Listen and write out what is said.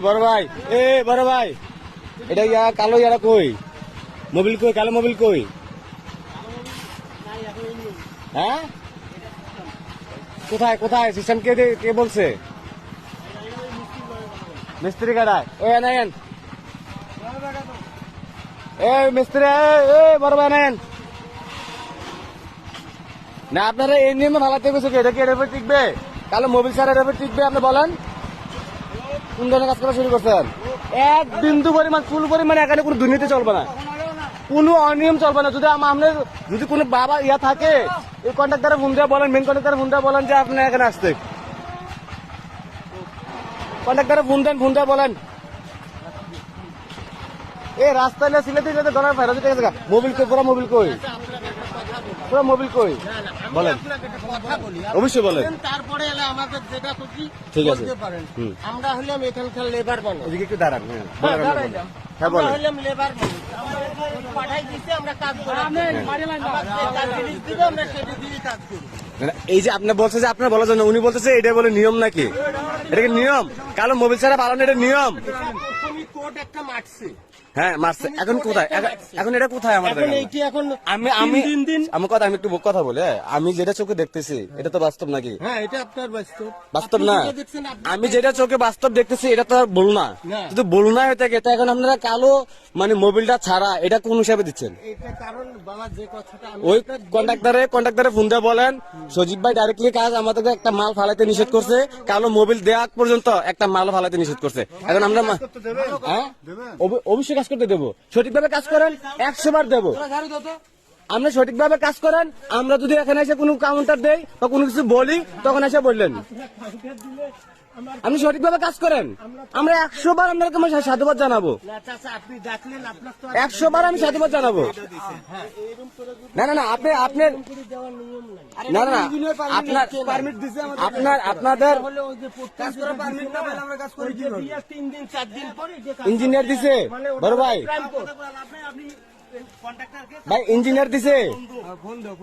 বড় ভাই, বড় ভাই, এটা ইয়া কালো ইয়ারা কই? মোবিল কই? কালো মোবিল কই? হ্যাঁ, কোথায় কোথায়? সিস্টেম কে বলছে? মিস্ত্রি কাটায় ওই আনায়েন, মিস্ত্রি বড় ভাই আনায়েন না। আপনারা এই নিয়মে ভালাতে গেছে কি? এটা কি এর উপর টিকবে? কালো মোবিল ছাড়া এর উপর টিকবে? আপনি বলেন কোন ধরনের কাজ করা শুরু করছেন? এক বিন্দু পরিমাণ ফুল পরিমাণ এখানে কোনো দুর্নীতি চলবে না, কোনো অনিয়ম চলবে না। যদি আমাদের যদি কোনো বাবা ইয়া থাকে, এই কন্ট্রাক্টরে ফোন দিয়ে বলেন, মেন কন্ট্রাক্টরে ফোন দিয়ে বলেন যে আপনি এখানে আসতে। কন্ট্রাক্টরে ফোন দেন, ফোন দিয়ে বলেন এই রাস্তায় সিলেটে যেতে ডলার 5,000 টাকা জায়গা। মোবিল কই? পুরো মোবিল কই? পুরো মোবিল কই? বলেন, অবশ্যই বলেন। তারপরে এলে আমাদের যেটা খুশি ঠিক আছে। বলতে পারেন। আমরা হলাম এখানকার লেবার মানুষ। এদিকে একটু দাঁড়ান। হ্যাঁ, হ্যাঁ আমরা বলেন। হলাম লেবার মানুষ। আমরা পাঠাই দিচ্ছি, আমরা কাজ করি। কাজ জিনিস দিবে, আমরা সেটা দিয়ে কাজ করি। এই যে আপনি বলছে যে আপনার বলার জন্য, উনি বলতেছে এটা বলে নিয়ম নাকি? এটা কি নিয়ম? কালো মোবিল ছাড়া পালানো এটা নিয়ম? প্রথমে কোর্ট একটা মারছে। হ্যাঁ মারছে। এখন কোথায়? এখন এটা কোথায়? আমার এখন এইটি এখন আমি দিন আমার কথা, আমি একটু কথা বলে, আমি যেটা চোখে দেখতেছি এটা তো বাস্তব নাকি? হ্যাঁ, এটা আপনার বাস্তব। বাস্তব আপনি না। যেটা দেখছেন, আমি যেটা চোখে বাস্তব দেখতেছি এটা তো আর ভুল না। না। যদি ভুল না হয়ে থাকে, তো এখন আপনারা কালো মানে মোবিলটা ছাড়া এটা কোন হিসাবে দিচ্ছেন? এটা কারণ বাবা যে কথাটা আমি ওই আপনার কন্ট্রাক্টরে ফোন দিয়ে বলেন সজীব ভাই ডাইরেক্টলি কাজ আমাদেরকে একটা মাল ফালাইতে নিষেধ করছে, কালো মোবিল দেওয়া পর্যন্ত একটা মাল ফালাইতে নিষেধ করছে। এখন আমরা হ্যাঁ অবশ্যই কাজ করতে দেবো। সঠিকভাবে কাজ করেন, 100 বার দেবো। আপনি সঠিকভাবে কাজ করেন। আমরা যদি এখানে এসে কোনো কাউন্টার দেই বা কোনো কিছু বলি, তখন এসে বললেন আপনি সঠিকভাবে কাজ করেন, আমরা 100 বার আপনাকে সাধুবাদ জানাবো। না চাচা, আপনি ডাকলেন, আপনার তো 100 বার আমি সাধুবাদ জানাবো। না না না, আপনার দেওয়ার নিয়ম নাই। না না আপনার পারমিট দিছে আপনাদের হলে ওই যে কাজ করার পারমিট না পেলে আমরা কাজ করি কিভাবে? 3 দিন 4 দিন পরে যে কাজ ইঞ্জিনিয়ার দিছে বড় ভাই, আপনি কন্ট্রাক্টরকে ভাই ইঞ্জিনিয়ার দিছে। ফোন দাও